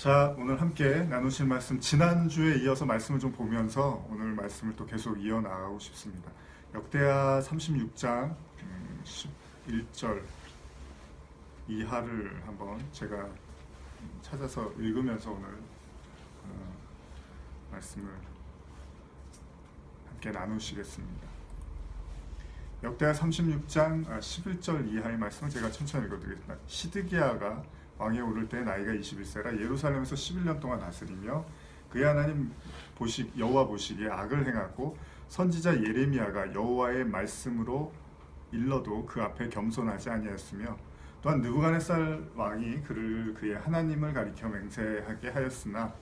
자, 오늘 함께 나누실 말씀, 지난주에 이어서 말씀을 좀 보면서 오늘 말씀을 또 계속 이어나가고 싶습니다. 역대하 36장 11절 이하를 한번 제가 찾아서 읽으면서 오늘 말씀을 함께 나누시겠습니다. 역대하 36장 11절 이하의 말씀을 제가 천천히 읽어드리겠습니다. 시드기야가 왕에 오를 때 나이가 21세라 예루살렘에서 11년 동안 다스리며 그의 하나님 여호와 보시기에 악을 행하고 선지자 예레미야가 여호와의 말씀으로 일러도 그 앞에 겸손하지 아니하였으며 또한 느부갓네살 왕이 그를 그의 하나님을 가리켜 맹세하게 하였으나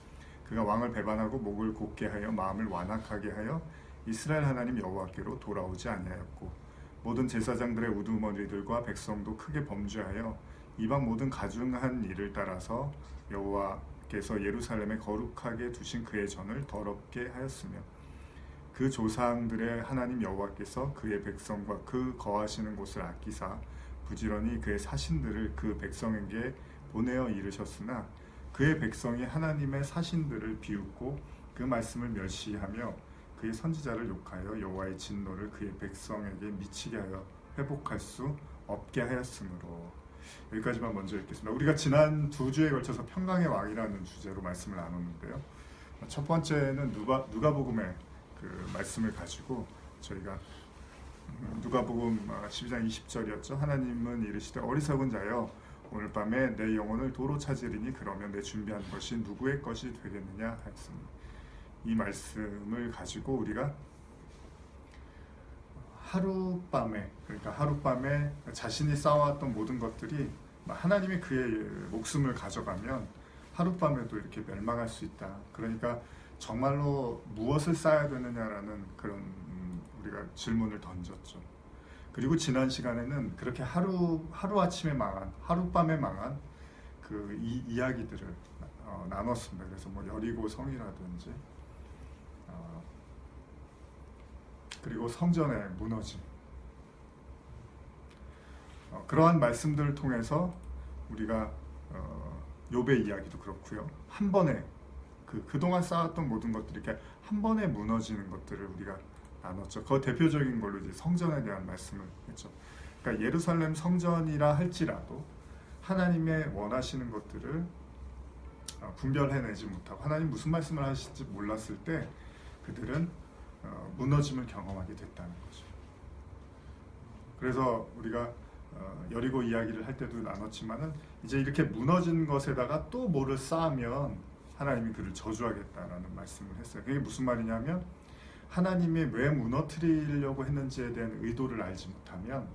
그가 왕을 배반하고 목을 곧게 하여 마음을 완악하게 하여 이스라엘 하나님 여호와께로 돌아오지 아니하였고 모든 제사장들의 우두머리들과 백성도 크게 범죄하여 이방 모든 가증한 일을 따라서 여호와께서 예루살렘에 거룩하게 두신 그의 전을 더럽게 하였으며 그 조상들의 하나님 여호와께서 그의 백성과 그 거하시는 곳을 아끼사 부지런히 그의 사신들을 그 백성에게 보내어 이르셨으나 그의 백성이 하나님의 사신들을 비웃고 그 말씀을 멸시하며 그의 선지자를 욕하여 여호와의 진노를 그의 백성에게 미치게 하여 회복할 수 없게 하였으므로. 여기까지만 먼저 읽겠습니다. 우리가 지난 두 주에 걸쳐서 평강의 왕이라는 주제로 말씀을 나눴는데요. 첫 번째는 누가복음의 그 말씀을 가지고 저희가 누가복음 12장 20절이었죠. 하나님은 이르시되 어리석은 자여 오늘 밤에 내 영혼을 도로 찾으리니 그러면 내 준비한 것이 누구의 것이 되겠느냐 하였습니다. 이 말씀을 가지고 우리가 하룻밤에 자신이 쌓아왔던 모든 것들이 하나님이 그의 목숨을 가져가면 하룻밤에도 이렇게 멸망할 수 있다. 그러니까 정말로 무엇을 쌓아야 되느냐라는 그런 우리가 질문을 던졌죠. 그리고 지난 시간에는 그렇게 하루아침에 망한, 하룻밤에 망한 그 이야기들을 나눴습니다. 그래서 뭐 여리고 성이라든지 그리고 성전의 무너짐, 그러한 말씀들을 통해서 우리가 욥의 이야기도 그렇고요. 한 번에 그동안 쌓았던 모든 것들이 이렇게 한 번에 무너지는 것들을 우리가 나눴죠. 그 대표적인 걸로 이제 성전에 대한 말씀을 했죠. 그러니까 예루살렘 성전이라 할지라도 하나님의 원하시는 것들을 분별해내지 못하고 하나님 무슨 말씀을 하실지 몰랐을 때 그들은 무너짐을 경험하게 됐다는 거죠. 그래서 우리가 여리고 이야기를 할 때도 나눴지만은 이제 이렇게 무너진 것에다가 또 뭐를 쌓으면 하나님이 그를 저주하겠다라는 말씀을 했어요. 그게 무슨 말이냐면 하나님이 왜 무너뜨리려고 했는지에 대한 의도를 알지 못하면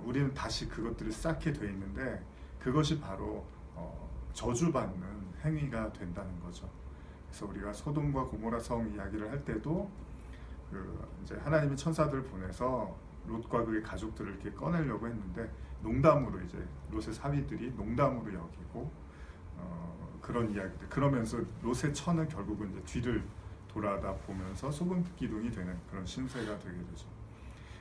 우리는 다시 그것들을 쌓게 돼 있는데 그것이 바로 저주받는 행위가 된다는 거죠. 그래서 우리가 소돔과 고모라 성 이야기를 할 때도 이제 하나님이 천사들을 보내서 롯과 그의 가족들을 이렇게 꺼내려고 했는데 농담으로 이제 롯의 사위들이 농담으로 여기고 그런 이야기들. 그러면서 롯의 처는 결국은 이제 뒤를 돌아다 보면서 소금 기둥이 되는 그런 신세가 되게 되죠.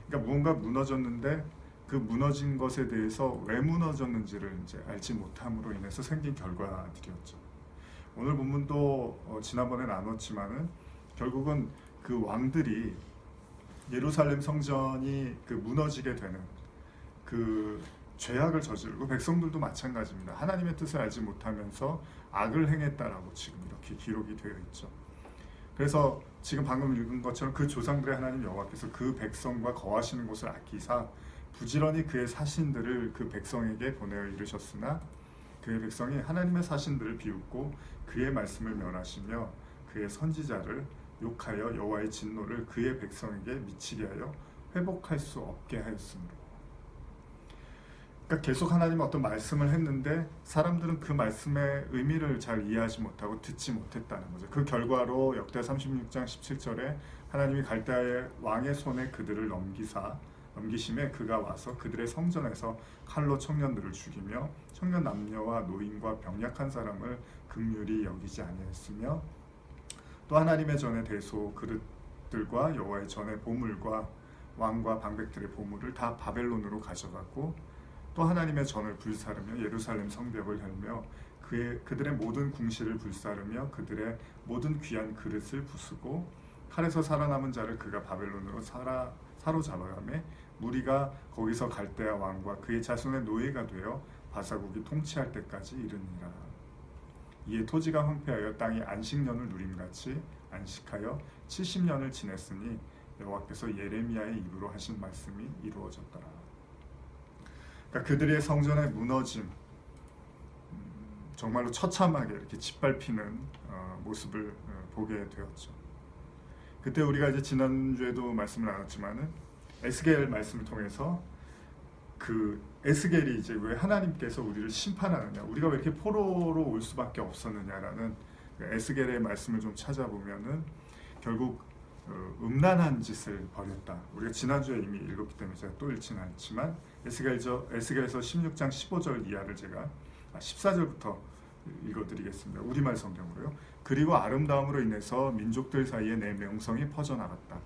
그러니까 무언가 무너졌는데 그 무너진 것에 대해서 왜 무너졌는지를 이제 알지 못함으로 인해서 생긴 결과들이었죠. 오늘 본문도 지난번에 나눴지만은 결국은 그 왕들이 예루살렘 성전이 그 무너지게 되는 그 죄악을 저지르고 백성들도 마찬가지입니다. 하나님의 뜻을 알지 못하면서 악을 행했다라고 지금 이렇게 기록이 되어 있죠. 그래서 지금 방금 읽은 것처럼 그 조상들의 하나님 여호와께서 그 백성과 거하시는 곳을 아끼사 부지런히 그의 사신들을 그 백성에게 보내어 이르셨으나 그의 백성이 하나님의 사신들을 비웃고 그의 말씀을 멸하시며 그의 선지자를 욕하여 여호와의 진노를 그의 백성에게 미치게 하여 회복할 수 없게 하였으므로. 그러니까 계속 하나님은 어떤 말씀을 했는데 사람들은 그 말씀의 의미를 잘 이해하지 못하고 듣지 못했다는 거죠. 그 결과로 역대 36장 17절에 하나님이 갈대아의 왕의 손에 그들을 넘기심에 그가 와서 그들의 성전에서 칼로 청년들을 죽이며 청년 남녀와 노인과 병약한 사람을 긍휼히 여기지 아니했으며 또 하나님의 전의 대소 그릇들과 여호와의 전의 보물과 왕과 방백들의 보물을 다 바벨론으로 가져갔고 또 하나님의 전을 불사르며 예루살렘 성벽을 헐며 그 그들의 모든 궁시를 불사르며 그들의 모든 귀한 그릇을 부수고 칼에서 살아남은 자를 그가 바벨론으로 사로잡아가며 무리가 거기서 갈대아 왕과 그의 자손의 노예가 되어 바사국이 통치할 때까지 이르니라. 이에 토지가 황폐하여 땅이 안식년을 누림같이 안식하여 70년을 지냈으니 여호와께서 예레미야의 입으로 하신 말씀이 이루어졌더라. 그러니까 그들의 성전의 무너짐, 정말로 처참하게 이렇게 짓밟히는 모습을 보게 되었죠. 그때 우리가 이제 지난주에도 말씀을 나눴지만은 에스겔 말씀을 통해서 그 에스겔이 이제 왜 하나님께서 우리를 심판하느냐, 우리가 왜 이렇게 포로로 올 수밖에 없었느냐라는 에스겔의 말씀을 좀 찾아보면은 결국 음란한 짓을 벌였다. 우리가 지난주에 이미 읽었기 때문에 제가 또 읽지는 않지만 에스겔에서 16장 15절 이하를 제가 14절부터 읽어드리겠습니다. 우리말 성경으로요. 그리고 아름다움으로 인해서 민족들 사이에 내 명성이 퍼져나갔다.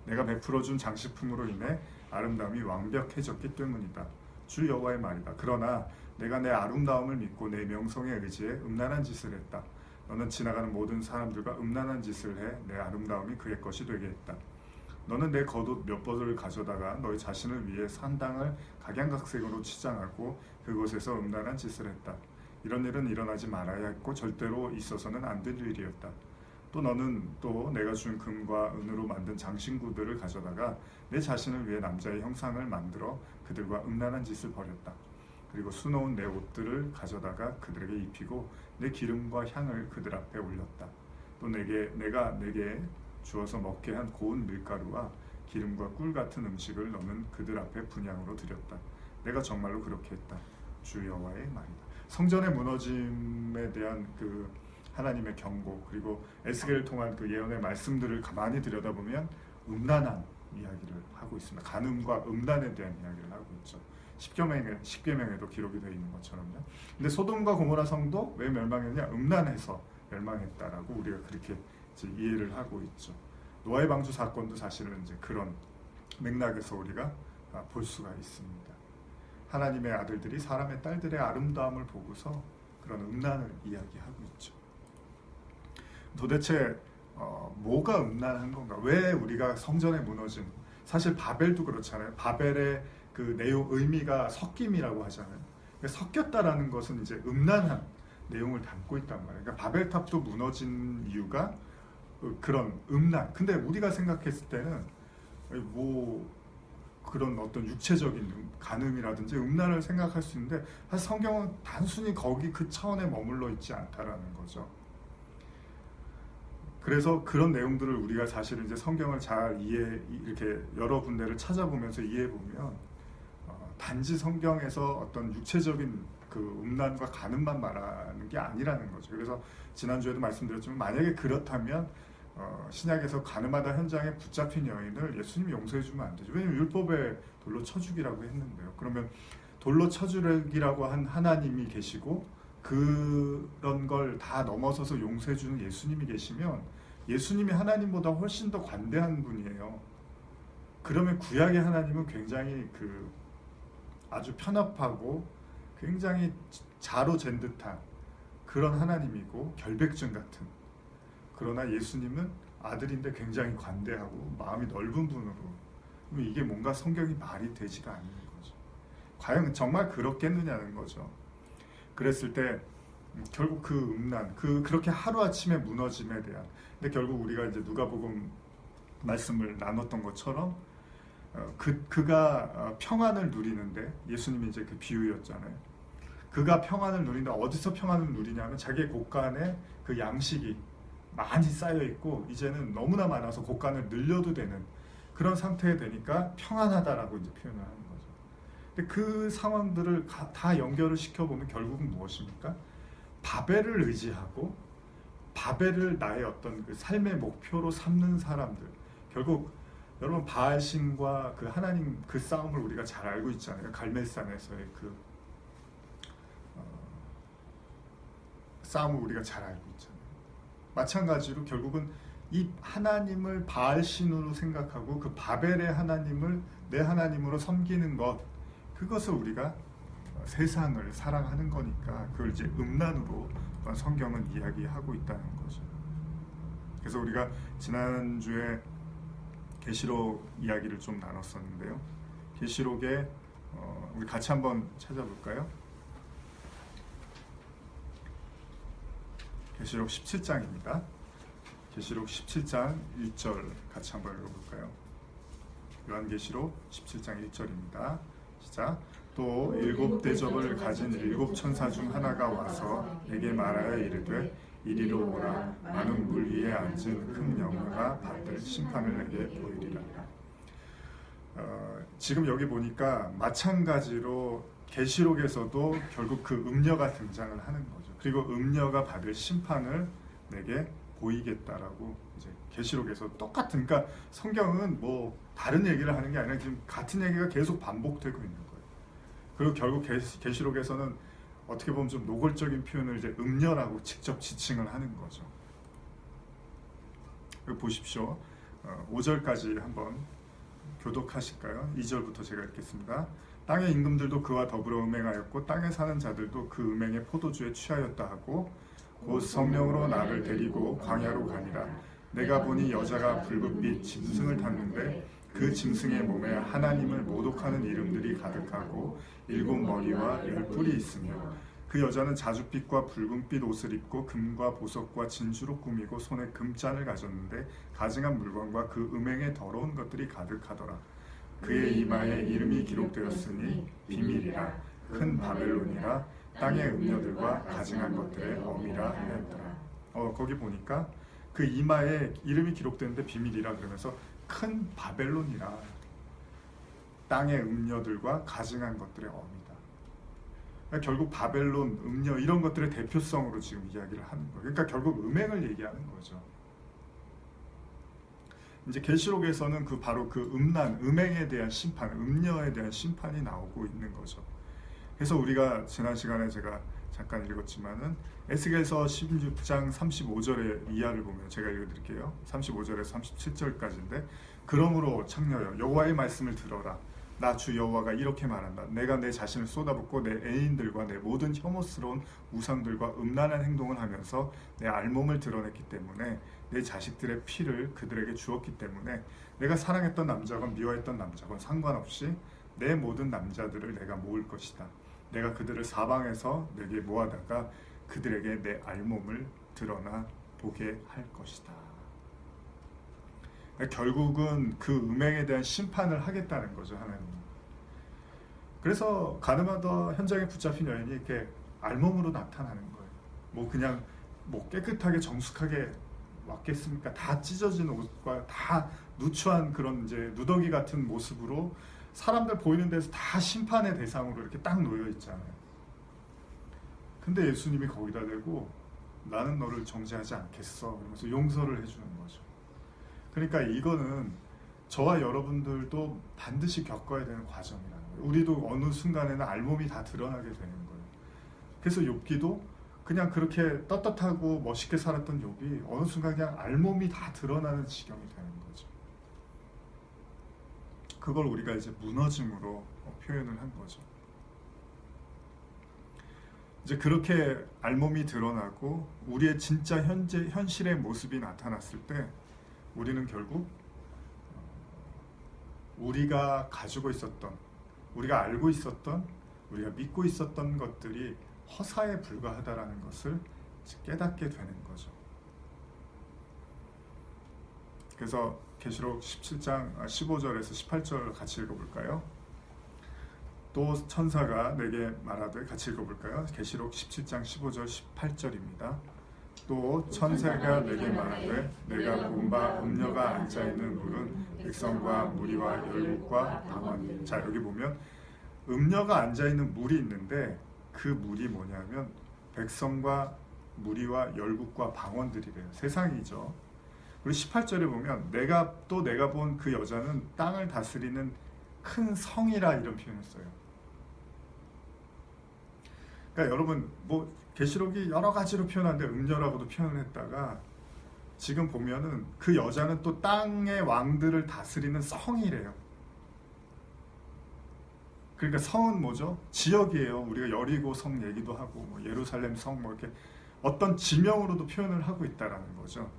내가 베풀어준 장식품으로 인해 아름다움이 완벽해졌기 때문이다. 주 여호와의 말이다. 그러나 내가 내 아름다움을 믿고 내 명성에 의지해 음란한 짓을 했다. 너는 지나가는 모든 사람들과 음란한 짓을 해 내 아름다움이 그의 것이 되게 했다. 너는 내 겉옷 몇 벌을 가져다가 너희 자신을 위해 산 땅을 각양각색으로 치장하고 그곳에서 음란한 짓을 했다. 이런 일은 일어나지 말아야 했고 절대로 있어서는 안 될 일이었다. 또 너는 또 내가 준 금과 은으로 만든 장신구들을 가져다가 내 자신을 위해 남자의 형상을 만들어 그들과 음란한 짓을 벌였다. 그리고 수놓은 내 옷들을 가져다가 그들에게 입히고 내 기름과 향을 그들 앞에 올렸다. 또 내가 내게 주어서 먹게 한 고운 밀가루와 기름과 꿀 같은 음식을 너는 그들 앞에 분향으로 드렸다. 내가 정말로 그렇게 했다. 주 여호와의 말이다. 성전의 무너짐에 대한 그 하나님의 경고, 그리고 에스겔을 통한 그 예언의 말씀들을 가만히 들여다보면 음란한 이야기를 하고 있습니다. 간음과 음란에 대한 이야기를 하고 있죠. 십계명에도 기록이 되어 있는 것처럼요. 근데 소돔과 고모라 성도 왜 멸망했냐? 음란해서 멸망했다라고 우리가 그렇게 이제 이해를 하고 있죠. 노아의 방주 사건도 사실은 이제 그런 맥락에서 우리가 볼 수가 있습니다. 하나님의 아들들이 사람의 딸들의 아름다움을 보고서 그런 음란을 이야기하고 있죠. 도대체 뭐가 음란한 건가? 왜 우리가 성전에 무너진, 사실 바벨도 그렇잖아요. 바벨의 그 내용 의미가 섞임이라고 하잖아요. 그러니까 섞였다라는 것은 이제 음란한 내용을 담고 있단 말이에요. 그러니까 바벨탑도 무너진 이유가 그런 음란. 근데 우리가 생각했을 때는 뭐 그런 어떤 육체적인 간음이라든지 음란을 생각할 수 있는데 사실 성경은 단순히 거기 그 차원에 머물러 있지 않다라는 거죠. 그래서 그런 내용들을 우리가 사실은 이제 성경을 잘 이렇게 여러 군데를 찾아보면서 이해해 보면 단지 성경에서 어떤 육체적인 그 음란과 간음만 말하는 게 아니라는 거죠. 그래서 지난주에도 말씀드렸지만 만약에 그렇다면 신약에서 가늠하다 현장에 붙잡힌 여인을 예수님이 용서해 주면 안 되죠. 왜냐하면 율법에 돌로 쳐 죽이라고 했는데요. 그러면 돌로 쳐 죽이라고 한 하나님이 계시고 그런 걸 다 넘어서서 용서해 주는 예수님이 계시면 예수님이 하나님보다 훨씬 더 관대한 분이에요. 그러면 구약의 하나님은 굉장히 그 아주 편협하고 굉장히 자로 잰 듯한 그런 하나님이고 결백증 같은, 그러나 예수님은 아들인데 굉장히 관대하고 마음이 넓은 분으로, 이게 뭔가 성경이 말이 되지가 않는 거죠. 과연 정말 그렇겠느냐는 거죠. 그랬을 때 결국 그 음란, 그렇게 하루아침에 무너짐에 대한, 근데 결국 우리가 이제 누가복음 말씀을 나눴던 것처럼 그가 평안을 누리는데, 예수님이 이제 그 비유였잖아요. 그가 평안을 누린다. 어디서 평안을 누리냐면 자기의 곳간에 그 양식이 많이 쌓여 있고 이제는 너무나 많아서 곳간을 늘려도 되는 그런 상태에 되니까 평안하다라고 이제 표현을 하는 거죠. 근데 그 상황들을 다 연결을 시켜보면 결국은 무엇입니까? 바벨을 의지하고 바벨을 나의 어떤 그 삶의 목표로 삼는 사람들. 결국 여러분 바알신과 그 하나님 그 싸움을 우리가 잘 알고 있잖아요. 갈멜산에서의 그 싸움을 우리가 잘 알고 있잖아요. 마찬가지로 결국은 이 하나님을 바알신으로 생각하고 그 바벨의 하나님을 내 하나님으로 섬기는 것, 그것을 우리가 세상을 사랑하는 거니까 그걸 이제 음란으로 성경은 이야기하고 있다는 거죠. 그래서 우리가 지난주에 계시록 이야기를 좀 나눴었는데요. 계시록에 우리 같이 한번 찾아볼까요? 계시록 17장입니다. 계시록 17장 1절 같이 한번 읽어볼까요? 요한계시록 17장 1절입니다. 시작. 또 일곱 대접을 가진 일곱 천사 중 하나가 와서 내게 말하여 이르되 이리로 오라. 많은 물 위에 앉은 큰 영화가 받을 심판을 내게 보이리라. 지금 여기 보니까 마찬가지로 계시록에서도 결국 그 음녀가 등장을 하는 거죠. 그리고 음녀가 받을 심판을 내게 보이겠다라고 이제 계시록에서 똑같은, 그러니까 성경은 뭐 다른 얘기를 하는 게 아니라 지금 같은 얘기가 계속 반복되고 있는 거예요. 그리고 결국 계시록에서는 어떻게 보면 좀 노골적인 표현을 이제 음녀라고 직접 지칭을 하는 거죠. 보십시오. 5절까지 한번 교독하실까요? 2절부터 제가 읽겠습니다. 땅의 임금들도 그와 더불어 음행하였고 땅에 사는 자들도 그 음행의 포도주에 취하였다 하고 곧 성령으로 나를 데리고 광야로 가니라. 내가 보니 여자가 붉은빛 짐승을 탔는데 그 짐승의 몸에 하나님을 모독하는 이름들이 가득하고 7 머리와 10 뿔이 있으며 그 여자는 자줏빛과 붉은빛 옷을 입고 금과 보석과 진주로 꾸미고 손에 금잔을 가졌는데 가증한 물건과 그 음행의 더러운 것들이 가득하더라. 그의 이마에 이름이 기록되었으니 비밀이라 큰 바벨론이라 땅의 음녀들과 가증한 것들의 어미라 하였더라. 거기 보니까 그 이마에 이름이 기록되는데 비밀이라 그러면서 큰 바벨론이라 땅의 음녀들과 가증한 것들의 어미다. 그러니까 결국 바벨론, 음녀 이런 것들의 대표성으로 지금 이야기를 하는 거예요. 그러니까 결국 음행을 얘기하는 거죠. 이제 계시록에서는 바로 그 음란, 음행에 대한 심판, 음녀에 대한 심판이 나오고 있는 거죠. 그래서 우리가 지난 시간에 제가 잠깐 읽었지만은 에스겔서 16장 35절의 이하를 보면 제가 읽어드릴게요. 35절에서 37절까지인데 그러므로 창녀여 여호와의 말씀을 들어라. 나 주 여호와가 이렇게 말한다. 내가 내 자신을 쏟아붓고 내 애인들과 내 모든 혐오스러운 우상들과 음란한 행동을 하면서 내 알몸을 드러냈기 때문에 내 자식들의 피를 그들에게 주었기 때문에 내가 사랑했던 남자건 미워했던 남자건 상관없이 내 모든 남자들을 내가 모을 것이다. 내가 그들을 사방에서 내게 모아다가 그들에게 내 알몸을 드러나 보게 할 것이다. 결국은 그 음행에 대한 심판을 하겠다는 거죠, 하나님. 그래서 가늠하다 현장에 붙잡힌 여인이 이렇게 알몸으로 나타나는 거예요. 뭐 그냥 뭐 깨끗하게 정숙하게 왔겠습니까? 다 찢어진 옷과 다 누추한 그런 이제 누더기 같은 모습으로 사람들 보이는 데서 다 심판의 대상으로 이렇게 딱 놓여 있잖아요. 근데 예수님이 거기다 대고 나는 너를 정죄하지 않겠어 이러면서 용서를 해주는 거죠. 그러니까 이거는 저와 여러분들도 반드시 겪어야 되는 과정이라는 거예요. 우리도 어느 순간에는 알몸이 다 드러나게 되는 거예요. 그래서 욥기도 그냥 그렇게 떳떳하고 멋있게 살았던 욥이 어느 순간 그냥 알몸이 다 드러나는 지경이 되는 거죠. 그걸 우리가 이제 무너짐으로 표현을 한 거죠. 이제 그렇게 알몸이 드러나고 우리의 진짜 현실의 모습이 나타났을 때 우리는 결국 우리가 가지고 있었던, 우리가 알고 있었던, 우리가 믿고 있었던 것들이 허사에 불과하다라는 것을 깨닫게 되는 거죠. 그래서 계시록 17장 15절에서 18절 같이 읽어볼까요? 또 천사가 내게 말하되 같이 읽어볼까요? 계시록 17장 15절 18절입니다. 또 천사가 내게 말하되 내가 본 바 음녀가 앉아있는 물은 백성과 무리와 열국과 방언. 자, 여기 보면 음녀가 앉아있는 물이 있는데 그 물이 뭐냐면 백성과 무리와 열국과 방언들이래요. 세상이죠. 그리고 18절에 보면 내가 본 그 여자는 땅을 다스리는 큰 성이라 이런 표현을 써요. 그러니까 여러분 뭐 계시록이 여러 가지로 표현하는데 음녀라고도 표현을 했다가 지금 보면은 그 여자는 또 땅의 왕들을 다스리는 성이래요. 그러니까 성은 뭐죠? 지역이에요. 우리가 여리고 성 얘기도 하고 뭐 예루살렘 성 뭐 이렇게 어떤 지명으로도 표현을 하고 있다라는 거죠.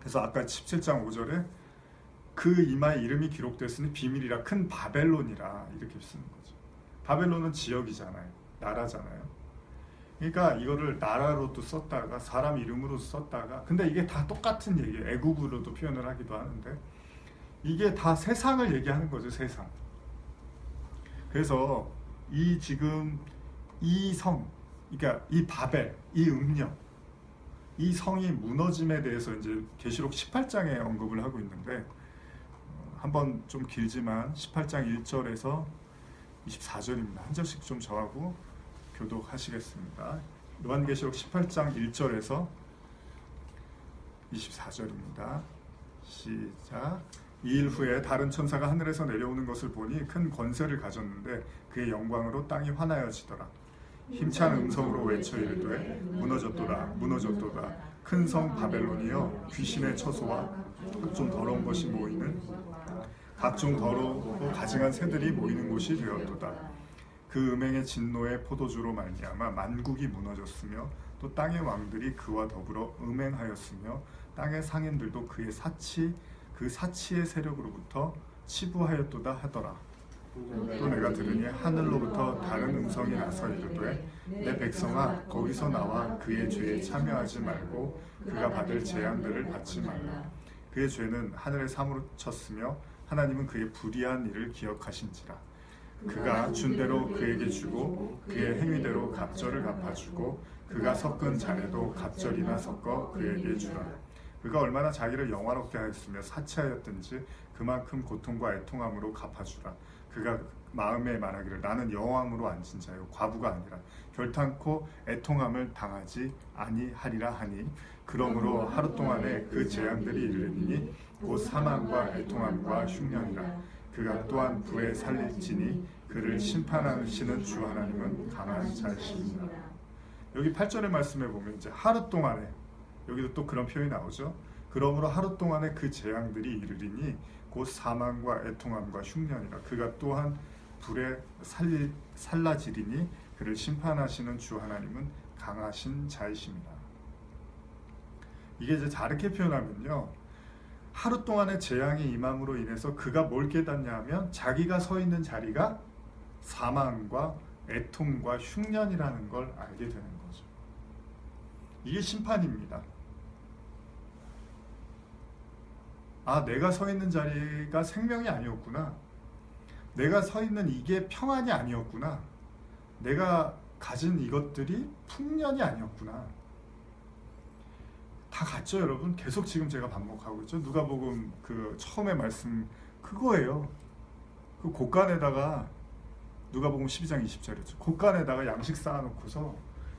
그래서 아까 17장 5절에 그 이마에 이름이 기록됐으니 비밀이라 큰 바벨론이라 이렇게 쓰는 거죠. 바벨론은 지역이잖아요. 나라잖아요. 그러니까 이거를 나라로도 썼다가 사람 이름으로 썼다가 근데 이게 다 똑같은 얘기예요. 애국으로도 표현을 하기도 하는데 이게 다 세상을 얘기하는 거죠. 세상. 그래서 이 지금 이 성, 그러니까 이 바벨, 이 음력, 이 성이 무너짐에 대해서 이제 계시록 18장에 언급을 하고 있는데 한번 좀 길지만 18장 1절에서 24절입니다. 한 절씩 좀 저하고 교독하시겠습니다. 요한계시록 18장 1절에서 24절입니다. 시작. 2일 후에 다른 천사가 하늘에서 내려오는 것을 보니 큰 권세를 가졌는데 그의 영광으로 땅이 환하여지더라. 힘찬 음성으로 외쳐 이르되 무너졌도다 무너졌도다 큰 성 바벨론이여 귀신의 처소와 각종 더러운 것이 모이는 각종 더러우고 가증한 새들이 모이는 곳이 되었도다. 그 음행의 진노의 포도주로 말미암아 만국이 무너졌으며 또 땅의 왕들이 그와 더불어 음행하였으며 땅의 상인들도 그의 그 사치의 세력으로부터 치부하였도다 하더라. 또 내가 들으니 하늘로부터 다른 음성이 나서 이르되 내 백성아 거기서 나와 그의 죄에 참여하지 말고 그가 받을 재앙들을 받지 말라. 그의 죄는 하늘에 사무쳤으며 하나님은 그의 불의한 일을 기억하신지라. 그가 준 대로 그에게 주고 그의 행위대로 갑절을 갚아주고 그가 섞은 잔에도 갑절이나 섞어 그에게 주라. 그가 얼마나 자기를 영화롭게 하였으며 사치하였든지 그만큼 고통과 애통함으로 갚아주라. 그가 마음에 말하기를 나는 여호와로 앉은 자요 과부가 아니라 결탄코 애통함을 당하지 아니하리라 하니 그러므로 하루 동안에 그 재앙들이 이르리니 곧 사망과 애통함과 흉년이라. 그가 또한 불에 살릴지니 그를 심판하시는 주 하나님은 강한 자이십니다. 여기 8절의 말씀에 보면 이제 하루 동안에 여기도 또 그런 표현이 나오죠. 그러므로 하루 동안에 그 재앙들이 이르리니 곧 사망과 애통함과 흉년이라. 그가 또한 불에 살라지리니 그를 심판하시는 주 하나님은 강하신 자이십니다. 이게 이제 다르게 표현하면요, 하루 동안의 재앙이 임함으로 인해서 그가 뭘 깨닫냐 하면 자기가 서 있는 자리가 사망과 애통과 흉년이라는 걸 알게 되는 거죠. 이게 심판입니다. 아, 내가 서 있는 자리가 생명이 아니었구나. 내가 서 있는 이게 평안이 아니었구나. 내가 가진 이것들이 풍년이 아니었구나. 다 같죠, 여러분? 계속 지금 제가 반복하고 있죠. 누가복음 그 처음에 말씀 그거예요. 그 곳간에다가 누가복음 12장 20절이죠. 곳간에다가 양식 쌓아놓고서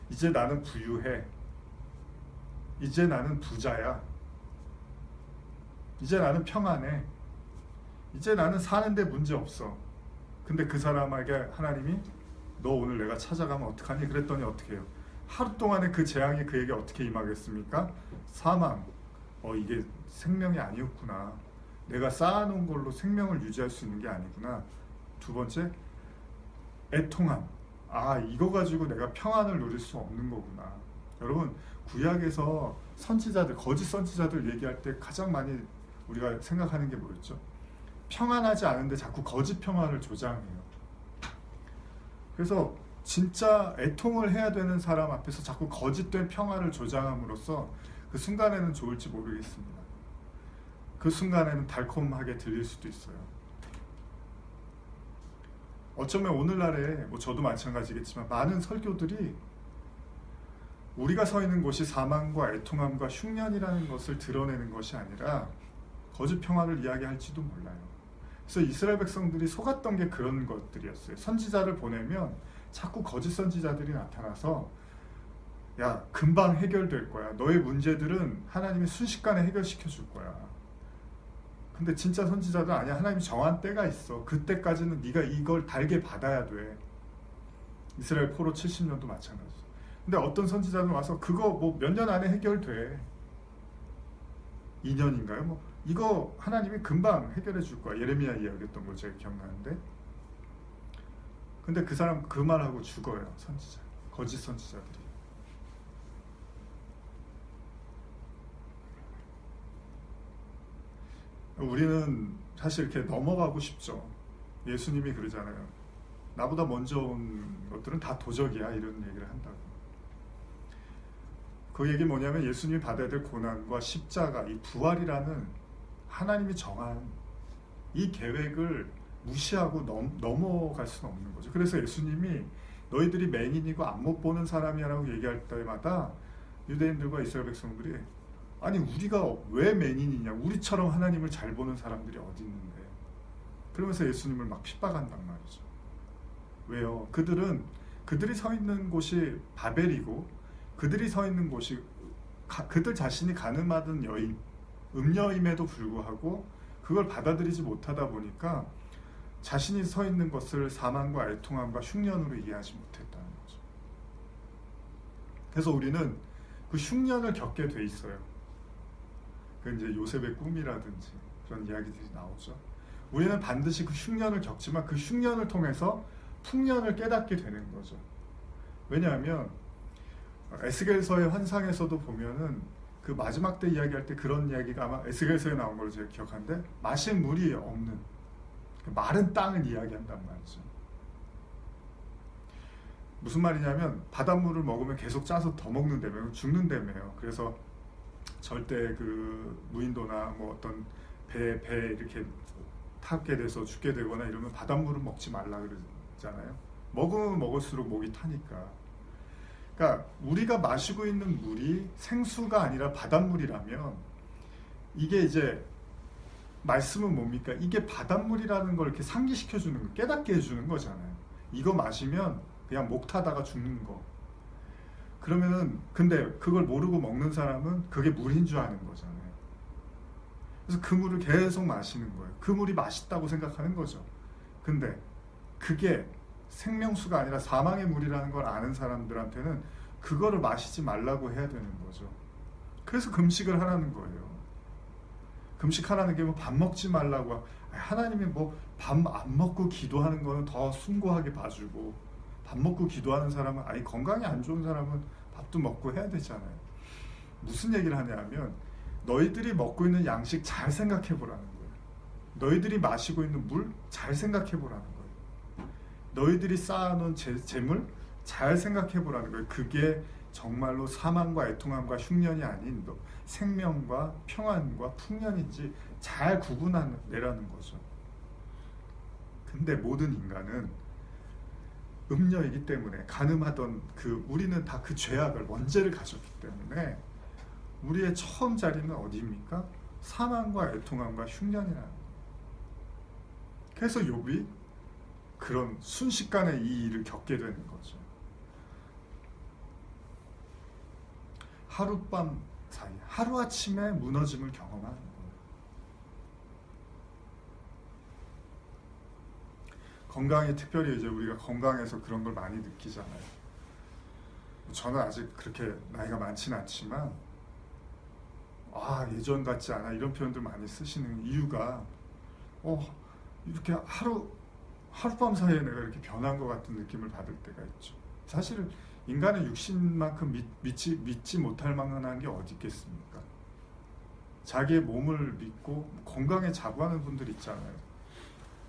이제 나는 부유해. 이제 나는 부자야. 이제 나는 평안해. 이제 나는 사는데 문제 없어. 근데 그 사람에게 하나님이 너 오늘 내가 찾아가면 어떡하니? 그랬더니 어떻게 해요? 하루 동안에 그 재앙이 그에게 어떻게 임하겠습니까? 사망. 이게 생명이 아니었구나. 내가 쌓아놓은 걸로 생명을 유지할 수 있는 게 아니구나. 두 번째, 애통함. 아, 이거 가지고 내가 평안을 누릴 수 없는 거구나. 여러분, 구약에서 선지자들, 거짓 선지자들 얘기할 때 가장 많이 우리가 생각하는 게 뭐였죠? 평안하지 않은데 자꾸 거짓 평안을 조장해요. 그래서 진짜 애통을 해야 되는 사람 앞에서 자꾸 거짓된 평안을 조장함으로써 그 순간에는 좋을지 모르겠습니다. 그 순간에는 달콤하게 들릴 수도 있어요. 어쩌면 오늘날에 뭐 저도 마찬가지겠지만 많은 설교들이 우리가 서 있는 곳이 사망과 애통함과 흉년이라는 것을 드러내는 것이 아니라 거짓 평안을 이야기할지도 몰라요. 그래서 이스라엘 백성들이 속았던 게 그런 것들이었어요. 선지자를 보내면 자꾸 거짓 선지자들이 나타나서 야, 금방 해결될 거야. 너의 문제들은 하나님이 순식간에 해결시켜 줄 거야. 근데 진짜 선지자들은 아니야. 하나님이 정한 때가 있어. 그때까지는 네가 이걸 달게 받아야 돼. 이스라엘 포로 70년도 마찬가지. 근데 어떤 선지자는 와서 그거 뭐 몇 년 안에 해결돼. 2년인가요? 뭐 이거 하나님이 금방 해결해 줄 거야. 예레미야 이야기했던 걸 제가 기억나는데 근데 그 사람 그 말하고 죽어요. 선지자, 거짓 선지자들이. 우리는 사실 이렇게 넘어가고 싶죠. 예수님이 그러잖아요. 나보다 먼저 온 것들은 다 도적이야, 이런 얘기를 한다고. 그 얘기 뭐냐면 예수님이 받아야 될 고난과 십자가, 이 부활이라는 하나님이 정한 이 계획을 무시하고 넘어갈 수는 없는 거죠. 그래서 예수님이 너희들이 맹인이고 안 못 보는 사람이라고 얘기할 때마다 유대인들과 이스라엘 백성들이 아니 우리가 왜 맹인이냐, 우리처럼 하나님을 잘 보는 사람들이 어디 있는데, 그러면서 예수님을 막 핍박한단 말이죠. 왜요? 그들이 서 있는 곳이 바벨이고 그들이 서 있는 곳이 그들 자신이 가늠하던 여인, 음녀임에도 불구하고 그걸 받아들이지 못하다 보니까 자신이 서 있는 것을 사망과 애통함과 흉년으로 이해하지 못했다는 거죠. 그래서 우리는 그 흉년을 겪게 돼 있어요. 그 이제 요셉의 꿈이라든지 그런 이야기들이 나오죠. 우리는 반드시 그 흉년을 겪지만 그 흉년을 통해서 풍년을 깨닫게 되는 거죠. 왜냐하면 에스겔서의 환상에서도 보면은 그 마지막 때 이야기할 때 그런 이야기가 아마 에스겔서에 나온 걸로 제가 기억하는데, 마실 물이 없는 마른 땅을 이야기한단 말이죠. 무슨 말이냐면 바닷물을 먹으면 계속 짜서 더 먹는다며 죽는다며요. 그래서 절대 그 무인도나 뭐 어떤 배 이렇게 타게 돼서 죽게 되거나 이러면 바닷물을 먹지 말라 그러잖아요. 먹으면 먹을수록 목이 타니까. 그러니까 우리가 마시고 있는 물이 생수가 아니라 바닷물이라면, 이게 이제 말씀은 뭡니까? 이게 바닷물이라는 걸 이렇게 상기시켜 주는 거, 깨닫게 해주는 거잖아요. 이거 마시면 그냥 목 타다가 죽는 거. 그러면은 근데 그걸 모르고 먹는 사람은 그게 물인 줄 아는 거잖아요. 그래서 그 물을 계속 마시는 거예요. 그 물이 맛있다고 생각하는 거죠. 근데 그게 생명수가 아니라 사망의 물이라는 걸 아는 사람들한테는 그거를 마시지 말라고 해야 되는 거죠. 그래서 금식을 하라는 거예요. 금식하라는 게 뭐 밥 먹지 말라고, 하나님이 뭐 밥 안 먹고 기도하는 거는 더 숭고하게 봐주고, 밥 먹고 기도하는 사람은, 아니 건강이 안 좋은 사람은 밥도 먹고 해야 되잖아요. 무슨 얘기를 하냐면 너희들이 먹고 있는 양식 잘 생각해 보라는 거예요. 너희들이 마시고 있는 물 잘 생각해 보라는 거예요. 너희들이 쌓아놓은 재물 잘 생각해 보라는 거예요. 그게 정말로 사망과 애통함과 흉년이 아닌 생명과 평안과 풍년인지 잘 구분해내라는 거죠. 근데 모든 인간은 음녀이기 때문에, 가늠하던 우리는 다 그 죄악을, 원죄를 가졌기 때문에 우리의 처음 자리는 어디입니까? 사망과 애통함과 흉년이라는 거예요. 그래서 욥이 그런 순식간에 이 일을 겪게 되는 거죠. 하룻밤 사이, 하루아침에 무너짐을 경험하는 거예요. 건강이, 특별히 이제 우리가 건강해서 그런 걸 많이 느끼잖아요. 저는 아직 그렇게 나이가 많지는 않지만 예전 같지 않아, 이런 표현들 많이 쓰시는 이유가 이렇게 하룻밤 사이에 내가 이렇게 변한 것 같은 느낌을 받을 때가 있죠. 사실 인간의 육신만큼 믿지 못할 만한 게 어디 있겠습니까? 자기의 몸을 믿고 건강에 자부하는 분들 있잖아요.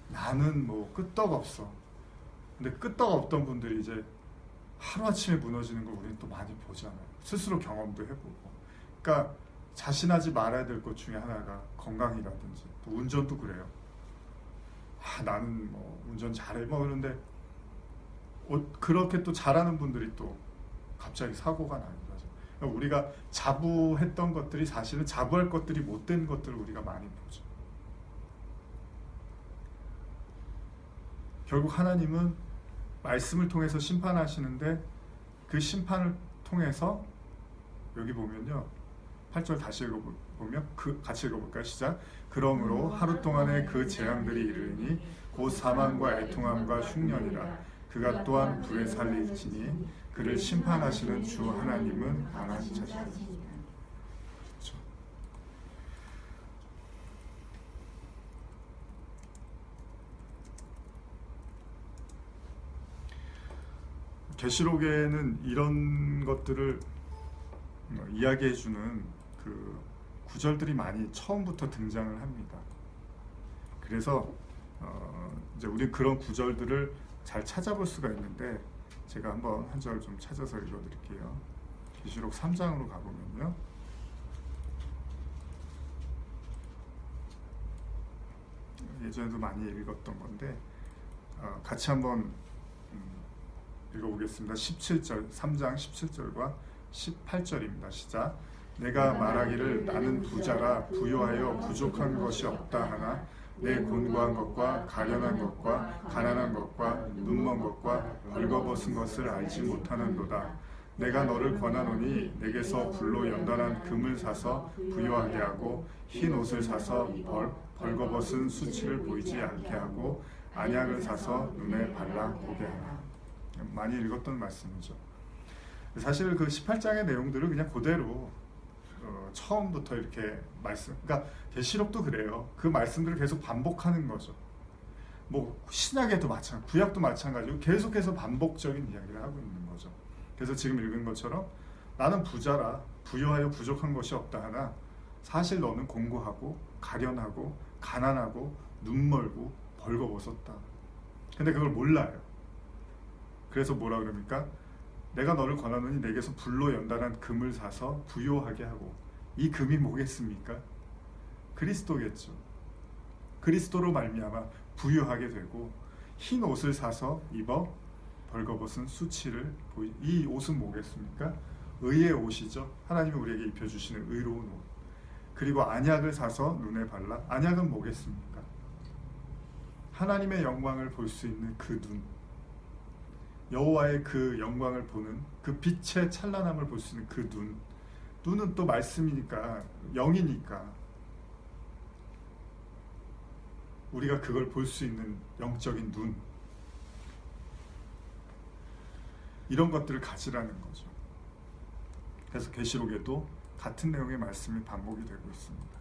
나는 뭐 끄떡없어. 근데 끄떡없던 분들이 이제 하루아침에 무너지는 걸 우리는 또 많이 보잖아요. 스스로 경험도 해보고. 그러니까 자신하지 말아야 될 것 중에 하나가 건강이라든지, 또 운전도 그래요. 나는 뭐 운전 잘해 그러는데 그렇게 또 잘하는 분들이 또 갑자기 사고가 나는 거죠. 그러니까 우리가 자부했던 것들이 사실은 자부할 것들이 못된 것들을 우리가 많이 보죠. 결국 하나님은 말씀을 통해서 심판하시는데, 그 심판을 통해서 여기 보면요, 8절 다시 읽어보면 같이 읽어볼까요? 시작. 그러므로 하루 동안의 그 재앙들이 이르니 곧 사망과 애통함과 흉년이라. 그가 또한 불에 살릴지니 그를 심판하시는 주 하나님은 강한 자시라. 그렇죠. 계시록에는 이런 것들을 이야기해주는 그 구절들이 많이 처음부터 등장을 합니다. 그래서 이제 우리 그런 구절들을 잘 찾아볼 수가 있는데 제가 한번 한 절 좀 찾아서 읽어드릴게요. 계시록 3장으로 가보면요. 예전에도 많이 읽었던 건데 같이 한번 읽어보겠습니다. 17절, 3장 17절과 18절입니다. 시작. 내가 말하기를 나는 부자라 부유하여 부족한 것이 없다 하나 내 곤고한 것과 가련한 것과 가난한 것과 눈먼 것과 벌거벗은 것을 알지 못하는도다. 내가 너를 권하노니 내게서 불로 연단한 금을 사서 부유하게 하고 흰 옷을 사서 벌거벗은 수치를 보이지 않게 하고 안약을 사서 눈에 발라 보게 하라. 많이 읽었던 말씀이죠. 사실 그 18장의 내용들을 그냥 그대로 처음부터 이렇게 그러니까 계시록도 그래요. 그 말씀들을 계속 반복하는 거죠. 뭐 신약에도 구약도 마찬가지고 계속해서 반복적인 이야기를 하고 있는 거죠. 그래서 지금 읽은 것처럼 나는 부자라 부유하여 부족한 것이 없다 하나 사실 너는 공고하고 가련하고 가난하고 눈멀고 벌거벗었다. 근데 그걸 몰라요. 그래서 뭐라 그럽니까? 내가 너를 권하노니 내게서 불로 연단한 금을 사서 부유하게 하고, 이 금이 뭐겠습니까? 그리스도겠죠. 그리스도로 말미암아 부유하게 되고 흰 옷을 사서 입어 벌거벗은 수치를 이 옷은 뭐겠습니까? 의의 옷이죠. 하나님이 우리에게 입혀주시는 의로운 옷. 그리고 안약을 사서 눈에 발라. 안약은 뭐겠습니까? 하나님의 영광을 볼 수 있는 그 눈, 여호와의 그 영광을 보는 그 빛의 찬란함을 볼 수 있는 그 눈. 눈은 또 말씀이니까, 영이니까 우리가 그걸 볼 수 있는 영적인 눈, 이런 것들을 가지라는 거죠. 그래서 계시록에도 같은 내용의 말씀이 반복이 되고 있습니다.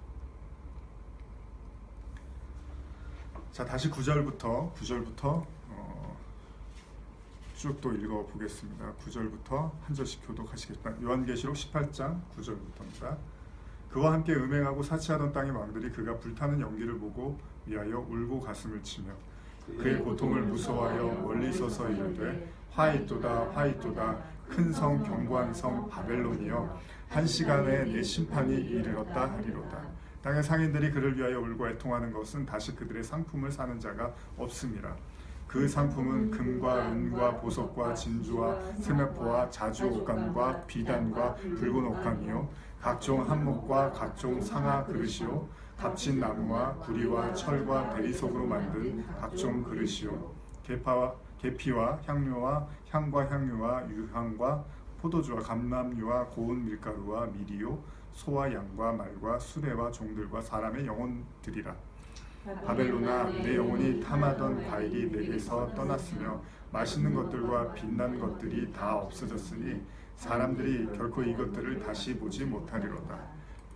자, 다시 9절부터 쭉 또 읽어보겠습니다. 9절부터 한 절씩 교독하시겠다. 요한계시록 18장 9절부터입니다. 그와 함께 음행하고 사치하던 땅의 왕들이 그가 불타는 연기를 보고 위하여 울고 가슴을 치며 그의 고통을 무서워하여 멀리 서서 이르되 화이토다 화이토다 큰 성 견고한 성 바벨론이여 한 시간에 내 심판이 이르렀다 하리로다. 땅의 상인들이 그를 위하여 울고 애통하는 것은 다시 그들의 상품을 사는 자가 없음이라. 그 상품은 금과 은과 보석과 진주와 세메포와 자주 옷감과 비단과 붉은 옷감이요 각종 한목과 각종 상아 그릇이요 값진 나무와 구리와 철과 대리석으로 만든 각종 그릇이요 계피와 향료와 향과 향유와 유향과 포도주와 감람유와 고운 밀가루와 밀이요 소와 양과 말과 수레와 종들과 사람의 영혼들이라. 바벨론아 내 영혼이 탐하던 과일이 내게서 떠났으며 맛있는 것들과 빛난 것들이 다 없어졌으니 사람들이 결코 이것들을 다시 보지 못하리로다.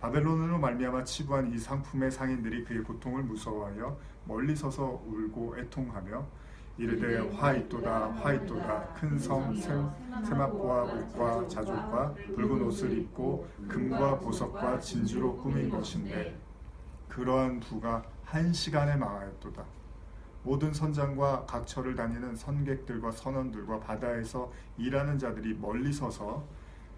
바벨론으로 말미암아 치부한 이 상품의 상인들이 그의 고통을 무서워하여 멀리 서서 울고 애통하며 이르되 화이토다 화이토다 큰 성 세마포와 옷과 자족과 붉은 옷을 입고 금과 보석과 진주로 꾸민 것인데 그러한 부가 한 시간에 망하였도다. 모든 선장과 각처를 다니는 선객들과 선원들과 바다에서 일하는 자들이 멀리 서서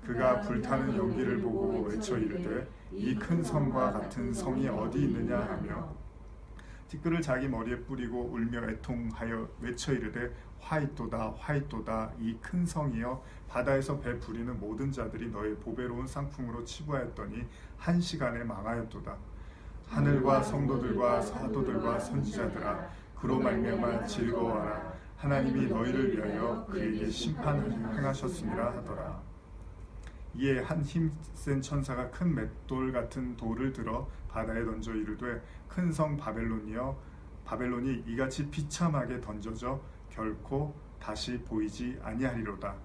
그가 불타는 연기를 보고 외쳐 이르되 이 큰 성과 같은 성이 어디 있느냐 하며 티끌을 자기 머리에 뿌리고 울며 애통하여 외쳐 이르되 화이토다 화이토다 이 큰 성이여 바다에서 배 부리는 모든 자들이 너의 보배로운 상품으로 치부하였더니 한 시간에 망하였도다. 하늘과 성도들과 사도들과 선지자들아 그로 말미암아 즐거워하라. 하나님이 너희를 위하여 그에게 심판을 행하셨음이라 하더라. 이에 한 힘센 천사가 큰 맷돌 같은 돌을 들어 바다에 던져 이르되 큰 성 바벨론이여 바벨론이 이같이 비참하게 던져져 결코 다시 보이지 아니하리로다.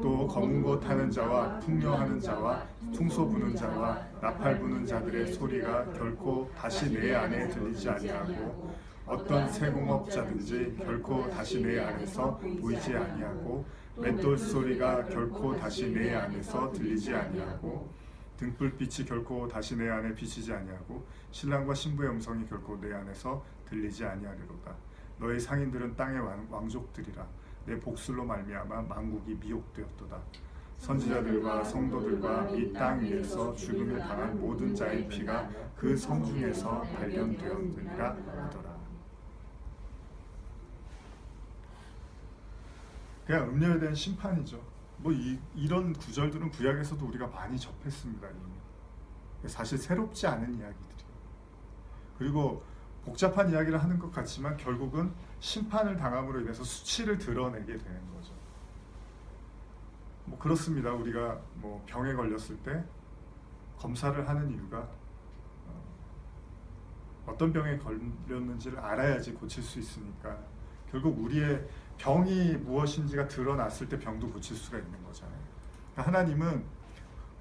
또 검은 곳 하는 자와 풍령하는 자와 퉁소 부는 자와 나팔 부는 자들의 소리가 결코 다시 내 안에 들리지 아니하고 어떤 세공업자든지 결코 다시 내 안에서 보이지 아니하고 맷돌 소리가 결코 다시 내 안에서 들리지 아니하고 등불빛이 결코 다시 내 안에 비치지 아니하고 신랑과 신부의 음성이 결코 내 안에서 들리지 아니하리로다. 너희 상인들은 땅의 왕족들이라. 내 복술로 말미암아 만국이 미혹되었도다. 선지자들과 성도들과 이 땅 위에서 죽음을 당한 모든 자의 피가 그 성 중에서 발견되었느니라 하더라. 그냥 음녀에 대한 심판이죠. 뭐 이런 구절들은 구약에서도 우리가 많이 접했습니다. 이미. 사실 새롭지 않은 이야기들이에요. 그리고 복잡한 이야기를 하는 것 같지만 결국은 심판을 당함으로 인해서 수치를 드러내게 되는 거죠. 뭐 그렇습니다. 우리가 뭐 병에 걸렸을 때 검사를 하는 이유가 어떤 병에 걸렸는지를 알아야지 고칠 수 있으니까 결국 우리의 병이 무엇인지가 드러났을 때 병도 고칠 수가 있는 거잖아요. 하나님은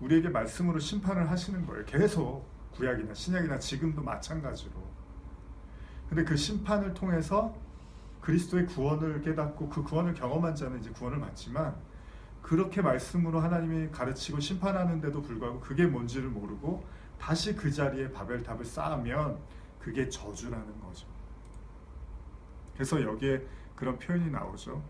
우리에게 말씀으로 심판을 하시는 거예요. 계속 구약이나 신약이나 지금도 마찬가지로. 근데 그 심판을 통해서 그리스도의 구원을 깨닫고 그 구원을 경험한 자는 이제 구원을 받지만 그렇게 말씀으로 하나님이 가르치고 심판하는데도 불구하고 그게 뭔지를 모르고 다시 그 자리에 바벨탑을 쌓으면 그게 저주라는 거죠. 그래서 여기에 그런 표현이 나오죠.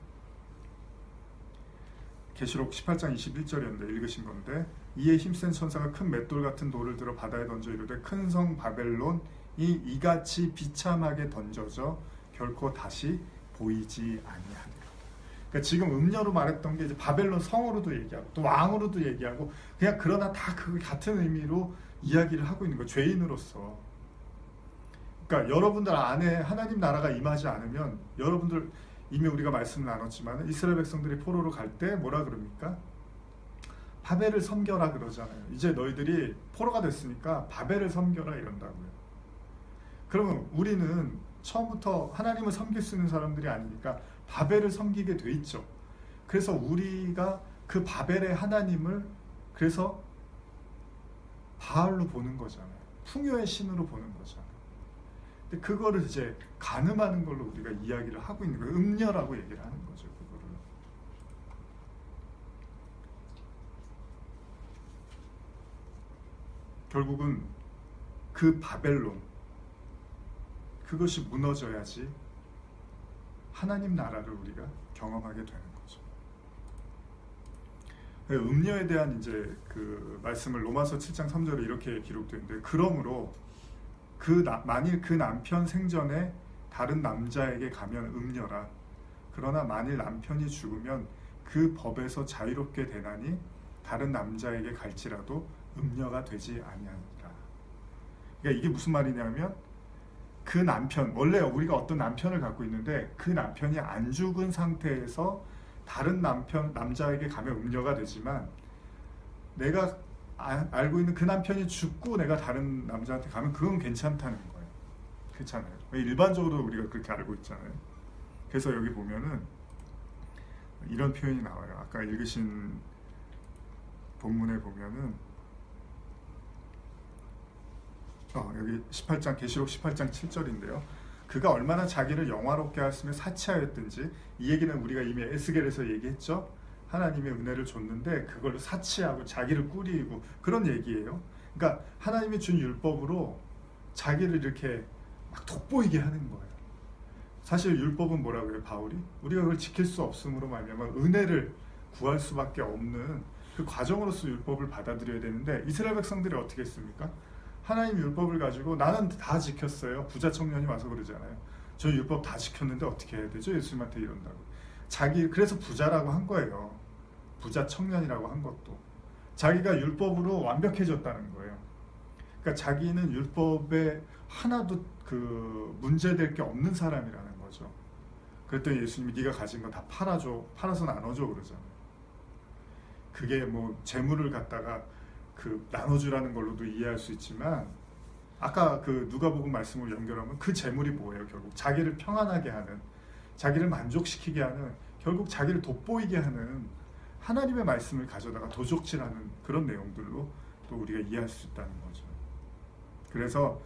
계시록 18장 21절이었는데 읽으신 건데 이에 힘센 천사가 큰 맷돌 같은 돌을 들어 바다에 던져 이르되 큰 성 바벨론이 이같이 비참하게 던져져 결코 다시 보이지 아니하리라. 그러니까 지금 음녀로 말했던 게 이제 바벨론 성으로도 얘기하고 또 왕으로도 얘기하고 그냥 그러나 다 그 같은 의미로 이야기를 하고 있는 거예요. 죄인으로서. 그러니까 여러분들 안에 하나님 나라가 임하지 않으면 여러분들 이미 우리가 말씀을 나눴지만 이스라엘 백성들이 포로로 갈 때 뭐라 그럽니까? 바벨을 섬겨라 그러잖아요. 이제 너희들이 포로가 됐으니까 바벨을 섬겨라 이런다고요. 그러면 우리는 처음부터 하나님을 섬길 수 있는 사람들이 아니니까 바벨을 섬기게 돼 있죠. 그래서 우리가 그 바벨의 하나님을 그래서 바알로 보는 거잖아요. 풍요의 신으로 보는 거잖아요. 근데 그거를 이제 간음하는 걸로 우리가 이야기를 하고 있는 거예요. 음녀라고 얘기를 하는 거죠. 그거를. 결국은 그 바벨론 그것이 무너져야지 하나님 나라를 우리가 경험하게 되는 거죠. 음녀에 대한 이제 그 말씀을 로마서 7장 3절에 이렇게 기록되어 있는데 그러므로 만일 그 남편 생전에 다른 남자에게 가면 음녀라. 그러나 만일 남편이 죽으면 그 법에서 자유롭게 되나니 다른 남자에게 갈지라도 음녀가 되지 아니하니라. 그러니까 이게 무슨 말이냐면 그 남편, 원래 우리가 어떤 남편을 갖고 있는데 그 남편이 안 죽은 상태에서 다른 남자에게 가면 음녀가 되지만 내가 알고 있는 그 남편이 죽고 내가 다른 남자한테 가면 그건 괜찮다는 거예요. 괜찮아요. 일반적으로 우리가 그렇게 알고 있잖아요. 그래서 여기 보면은 이런 표현이 나와요. 아까 읽으신 본문에 보면은 여기 18장 계시록 18장 7절인데요. 그가 얼마나 자기를 영화롭게 하였으며 사치하였든지 이 얘기는 우리가 이미 에스겔에서 얘기했죠. 하나님의 은혜를 줬는데 그걸로 사치하고 자기를 꾸리고 그런 얘기예요. 그러니까 하나님이 준 율법으로 자기를 이렇게 막 돋보이게 하는 거예요. 사실 율법은 뭐라고 해요? 바울이 우리가 그걸 지킬 수 없음으로 말미암아 은혜를 구할 수밖에 없는 그 과정으로서 율법을 받아들여야 되는데 이스라엘 백성들이 어떻게 했습니까? 하나님 율법을 가지고 나는 다 지켰어요. 부자 청년이 와서 그러잖아요. 저 율법 다 지켰는데 어떻게 해야 되죠? 예수님한테 이런다고. 그래서 부자라고 한 거예요. 부자 청년이라고 한 것도. 자기가 율법으로 완벽해졌다는 거예요. 그러니까 자기는 율법에 하나도 그 문제될 게 없는 사람이라는 거죠. 그랬더니 예수님이 네가 가진 거 다 팔아줘. 팔아서 나눠줘 그러잖아요. 그게 뭐 재물을 갖다가 그 나눠주라는 걸로도 이해할 수 있지만 아까 그 누가복음 말씀을 연결하면 그 재물이 뭐예요? 결국 자기를 평안하게 하는, 자기를 만족시키게 하는, 결국 자기를 돋보이게 하는 하나님의 말씀을 가져다가 도적질하는 그런 내용들로 또 우리가 이해할 수 있다는 거죠. 그래서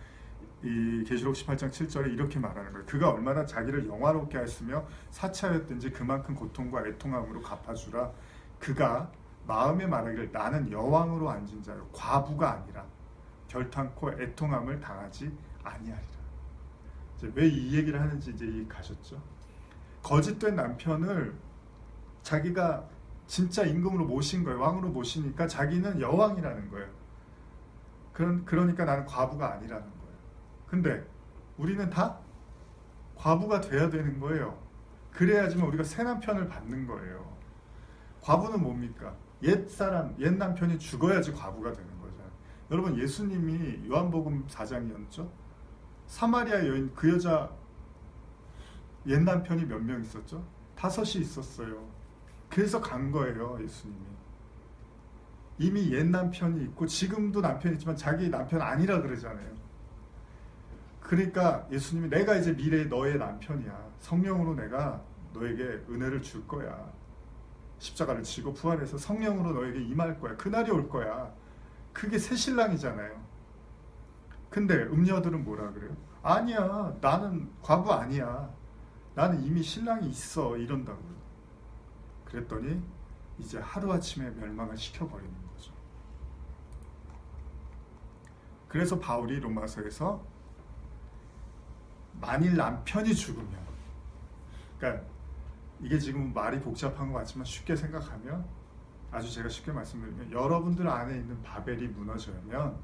이 계시록 18장 7절에 이렇게 말하는 거예요. 그가 얼마나 자기를 영화롭게 하였으며 사차였든지 그만큼 고통과 애통함으로 갚아주라. 그가 마음에 말하기를 나는 여왕으로 앉은 자요 과부가 아니라 결탄코 애통함을 당하지 아니하리라. 왜 이 얘기를 하는지 이제 이해가셨죠? 거짓된 남편을 자기가 진짜 임금으로 모신 거예요. 왕으로 모시니까 자기는 여왕이라는 거예요. 그러니까 나는 과부가 아니라는 거예요. 근데 우리는 다 과부가 돼야 되는 거예요. 그래야지만 우리가 새 남편을 받는 거예요. 과부는 뭡니까? 옛 남편이 죽어야지 과부가 되는 거잖아요. 여러분, 예수님이 요한복음 4장이었죠? 사마리아 여인, 그 여자 옛 남편이 몇 명 있었죠? 5이 있었어요. 그래서 간 거예요, 예수님이. 이미 옛 남편이 있고 지금도 남편이 있지만 자기 남편 아니라 그러잖아요. 그러니까 예수님이 내가 이제 미래의 너의 남편이야. 성령으로 내가 너에게 은혜를 줄 거야. 십자가를 지고 부활해서 성령으로 너에게 임할 거야. 그날이 올 거야. 그게 새 신랑이잖아요. 근데 음녀들은 뭐라 그래요? 아니야, 나는 과부 아니야. 나는 이미 신랑이 있어. 이런다고요. 그랬더니 이제 하루아침에 멸망을 시켜버리는 거죠. 그래서 바울이 로마서에서 만일 남편이 죽으면, 그러니까 이게 지금 말이 복잡한 것 같지만 쉽게 생각하면, 아주 제가 쉽게 말씀드리면, 여러분들 안에 있는 바벨이 무너지면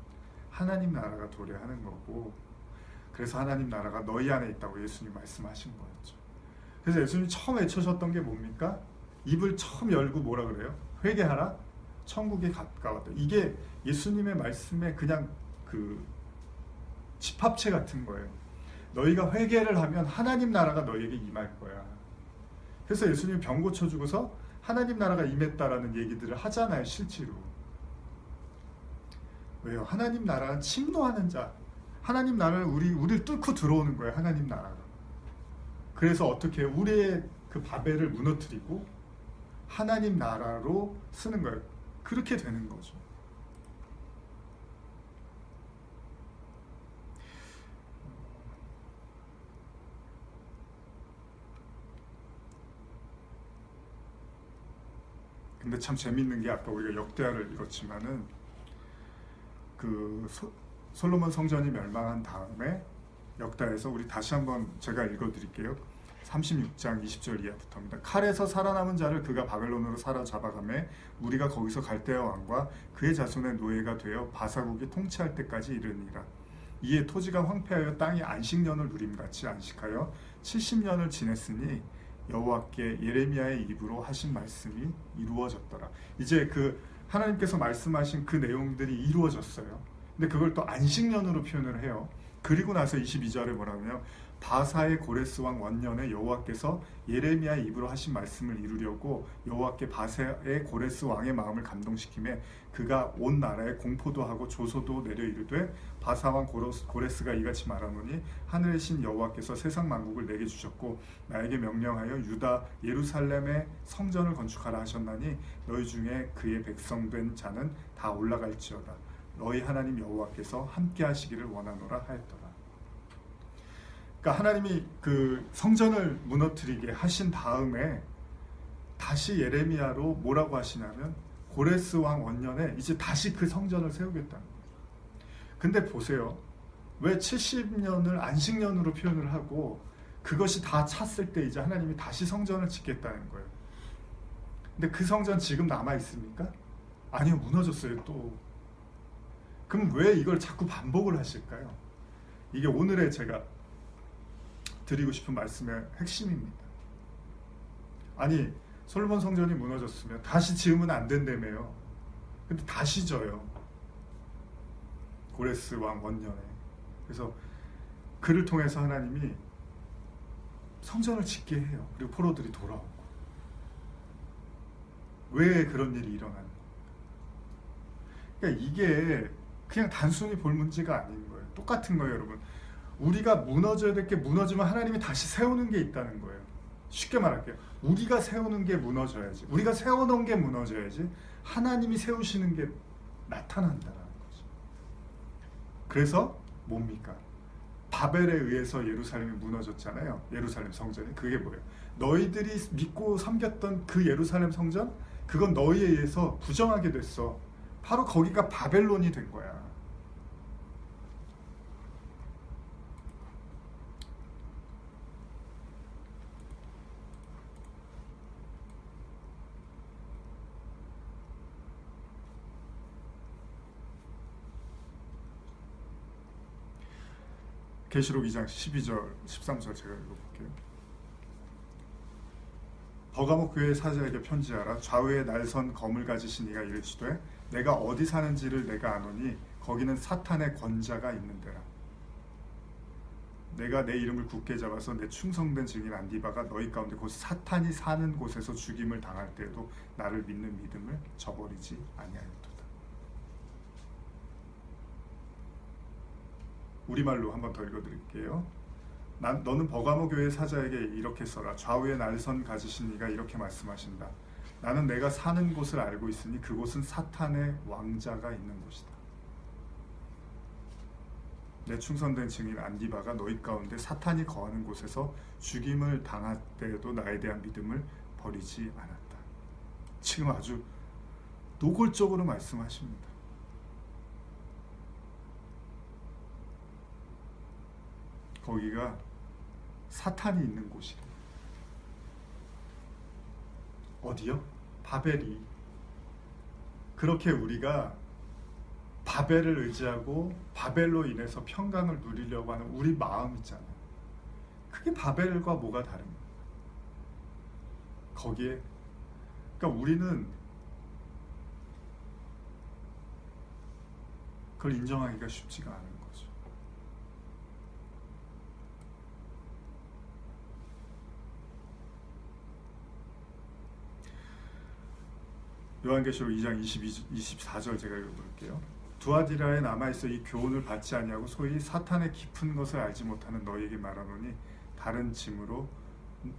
하나님 나라가 도래하는 거고, 그래서 하나님 나라가 너희 안에 있다고 예수님 말씀하신 거였죠. 그래서 예수님이 처음 외쳐셨던 게 뭡니까? 입을 처음 열고 뭐라 그래요? 회개하라, 천국이 가까웠다. 이게 예수님의 말씀에 그냥 그 집합체 같은 거예요. 너희가 회개를 하면 하나님 나라가 너희에게 임할 거야. 그래서 예수님이 병 고쳐주고서 하나님 나라가 임했다라는 얘기들을 하잖아요, 실제로. 왜요? 하나님 나라는 침노하는 자, 하나님 나라를 우리를 뚫고 들어오는 거예요, 하나님 나라가. 그래서 어떻게 우리의 그 바벨을 무너뜨리고 하나님 나라로 쓰는 거예요. 그렇게 되는 거죠. 근데 참 재밌는 게, 아까 우리가 역대하를 읽었지만은 그 솔로몬 성전이 멸망한 다음에 역다에서 우리 다시 한번 제가 읽어드릴게요. 36장 20절 이하부터입니다. 칼에서 살아남은 자를 그가 바벨론으로 사로잡아가매 우리가 거기서 갈대아 왕과 그의 자손의 노예가 되어 바사국이 통치할 때까지 이르니라. 이에 토지가 황폐하여 땅이 안식년을 누림같이 안식하여 70년을 지냈으니 여호와께 예레미야의 입으로 하신 말씀이 이루어졌더라. 이제 그 하나님께서 말씀하신 그 내용들이 이루어졌어요. 근데 그걸 또 안식년으로 표현을 해요. 그리고 나서 22절에 뭐라고요? 바사의 고레스 왕 원년에 여호와께서 예레미야의 입으로 하신 말씀을 이루려고 여호와께 바사의 고레스 왕의 마음을 감동시키매 그가 온 나라에 공포도 하고 조소도 내려 이르되 바사 왕 고레스가 이같이 말하노니 하늘의 신 여호와께서 세상 만국을 내게 주셨고 나에게 명령하여 유다 예루살렘에 성전을 건축하라 하셨나니 너희 중에 그의 백성된 자는 다 올라갈지어다. 너희 하나님 여호와께서 함께 하시기를 원하노라 하였더라. 그러니까 하나님이 그 성전을 무너뜨리게 하신 다음에 다시 예레미야로 뭐라고 하시냐면 고레스 왕 원년에 이제 다시 그 성전을 세우겠다는 거예요. 근데 보세요. 왜 70년을 안식년으로 표현을 하고 그것이 다 찼을 때 이제 하나님이 다시 성전을 짓겠다는 거예요. 근데 그 성전 지금 남아 있습니까? 아니요, 무너졌어요 또. 그럼 왜 이걸 자꾸 반복을 하실까요? 이게 오늘의 제가 드리고 싶은 말씀의 핵심입니다. 아니, 솔로몬 성전이 무너졌으면 다시 지으면 안 된다며요. 근데 다시 져요. 고레스 왕 원년에. 그래서 그를 통해서 하나님이 성전을 짓게 해요. 그리고 포로들이 돌아오고. 왜 그런 일이 일어나는 거예요? 그러니까 이게 그냥 단순히 볼 문제가 아닌 거예요. 똑같은 거예요, 여러분. 우리가 무너져야 될 게 무너지면 하나님이 다시 세우는 게 있다는 거예요. 쉽게 말할게요. 우리가 세우는 게 무너져야지. 우리가 세워놓은 게 무너져야지 하나님이 세우시는 게 나타난다는 거죠. 그래서 뭡니까? 바벨에 의해서 예루살렘이 무너졌잖아요. 예루살렘 성전이. 그게 뭐예요? 너희들이 믿고 섬겼던 그 예루살렘 성전, 그건 너희에 의해서 부정하게 됐어. 바로 거기가 바벨론이 된 거야. 계시록 2장 12절 13절 제가 읽어볼게요. 버가목 교회 사자에게 편지하라. 좌우에 날선 검을 가지신 이가 이르시되 내가 어디 사는지를 내가 아노니 거기는 사탄의 권자가 있는 데라. 내가 내 이름을 굳게 잡아서 내 충성된 증인 안디바가 너희 가운데 곧 사탄이 사는 곳에서 죽임을 당할 때에도 나를 믿는 믿음을 저버리지 아니하였도다. 우리말로 한 번 더 읽어드릴게요. 너는 버가모 교회 사자에게 이렇게 써라. 좌우에 날선 가지신 이가 이렇게 말씀하신다. 나는 내가 사는 곳을 알고 있으니 그곳은 사탄의 왕자가 있는 곳이다. 내 충성된 증인 안디바가 너희 가운데 사탄이 거하는 곳에서 죽임을 당할 때에도 나에 대한 믿음을 버리지 않았다. 지금 아주 노골적으로 말씀하십니다. 거기가 사탄이 있는 곳이에요. 어디요? 바벨이. 그렇게 우리가 바벨을 의지하고 바벨로 인해서 평강을 누리려고 하는 우리 마음 있잖아요. 그게 바벨과 뭐가 다릅니까? 거기에 그러니까 우리는 그걸 인정하기가 쉽지가 않은 거죠. 요한계시록 2장 24절 제가 읽어볼게요. 두아디라에 남아있어 이 교훈을 받지 아니하고 소위 사탄의 깊은 것을 알지 못하는 너희에게 말하노니 다른 짐으로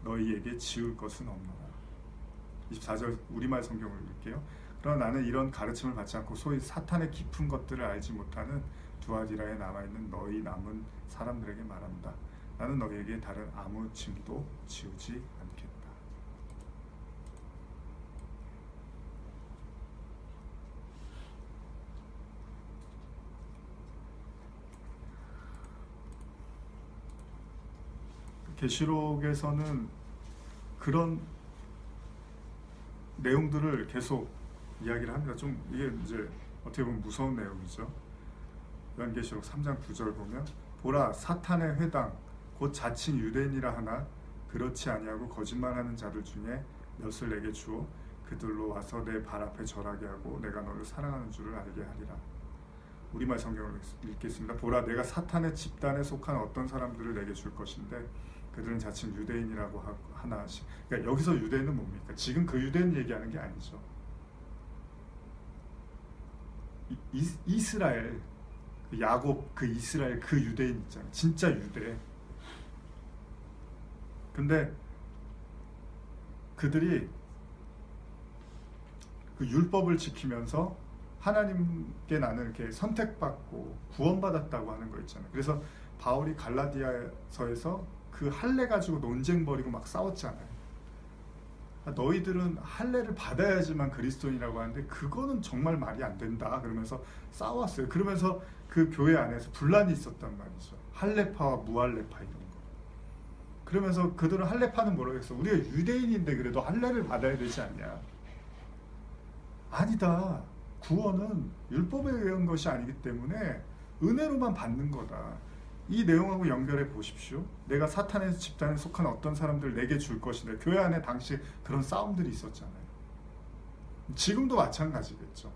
너희에게 지울 것은 없노라. 24절 우리말 성경을 읽을게요. 그러나 나는 이런 가르침을 받지 않고 소위 사탄의 깊은 것들을 알지 못하는 두아디라에 남아있는 너희 남은 사람들에게 말한다. 나는 너희에게 다른 아무 짐도 지우지 않겠다. 계시록에서는 그런 내용들을 계속 이야기를 합니다. 좀 이게 이제 어떻게 보면 무서운 내용이죠. 요한계시록 3장 9절 보면 보라 사탄의 회당 곧 자칭 유대인이라 하나 그렇지 아니하고 거짓말하는 자들 중에 몇을 내게 주어 그들로 와서 내 발 앞에 절하게 하고 내가 너를 사랑하는 줄을 알게 하리라. 우리말 성경을 읽겠습니다. 보라 내가 사탄의 집단에 속한 어떤 사람들을 내게 줄 것인데 그들은 자칭 유대인이라고 하나. 그러니까 여기서 유대인은 뭡니까? 지금 그 유대인 얘기하는 게 아니죠. 이스라엘, 야곱 그 이스라엘 그 유대인 있잖아요. 진짜 유대. 근데 그들이 그 율법을 지키면서 하나님께 나는 이렇게 선택받고 구원받았다고 하는 거 있잖아요. 그래서 바울이 갈라디아서에서 그 할례 가지고 논쟁 벌이고 막 싸웠잖아요. 너희들은 할례를 받아야지만 그리스도인이라고 하는데 그거는 정말 말이 안 된다 그러면서 싸웠어요. 그러면서 그 교회 안에서 분란이 있었단 말이죠. 할례파와 무할례파 이런 거. 그러면서 그들은 할례파는 뭐라고 했어? 우리가 유대인인데 그래도 할례를 받아야 되지 않냐? 아니다. 구원은 율법에 의한 것이 아니기 때문에 은혜로만 받는 거다. 이 내용하고 연결해 보십시오. 내가 사탄의 집단에 속한 어떤 사람들 내게 줄 것인데 교회 안에 당시 그런 싸움들이 있었잖아요. 지금도 마찬가지겠죠.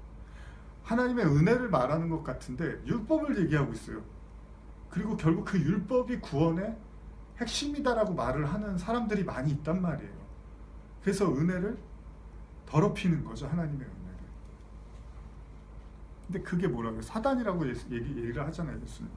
하나님의 은혜를 말하는 것 같은데 율법을 얘기하고 있어요. 그리고 결국 그 율법이 구원의 핵심이다라고 말을 하는 사람들이 많이 있단 말이에요. 그래서 은혜를 더럽히는 거죠. 하나님의 은혜를. 근데 그게 뭐라고요? 사단이라고 얘기를 하잖아요. 예수님.